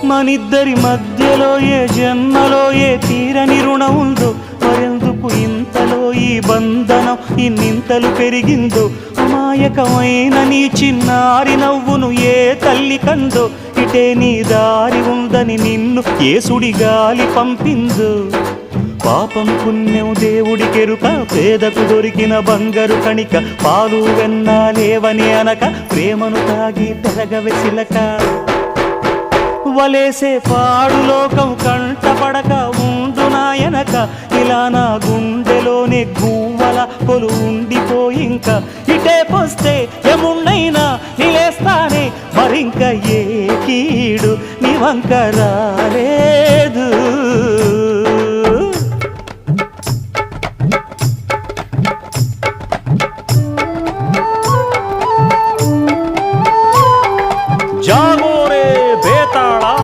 మనిద్దరి మధ్యలో ఏ జన్మలో ఏ తీరని రుణం ఉందో, మరెందుకు ఇంతలో ఈ బంధనం ఇన్నింతలు పెరిగిందో. అమాయకమైన నీ చిన్నారి నవ్వును ఏ తల్లి కందో, ఇటే నీ దారి ఉందని నిన్ను ఏ సుడి గాలి పంపిందో. పాపం పుణ్యం దేవుడికెరుక, పేదకు దొరికిన బంగారు కణిక, పాలు వెన్నాలేవని అనక ప్రేమను తాగి పెరగవెసిలక. వలేసే పాడు లోకం కంటపడక ఉండు నాయనక, ఇలా నా గుండెలోనే గువ్వల కొలు ఉండిపోయింక. ఇటే పోస్తే ఎమున్నైనా నిలేస్తానే, మరింక ఏ కీడు నీ వంక రాలేదు.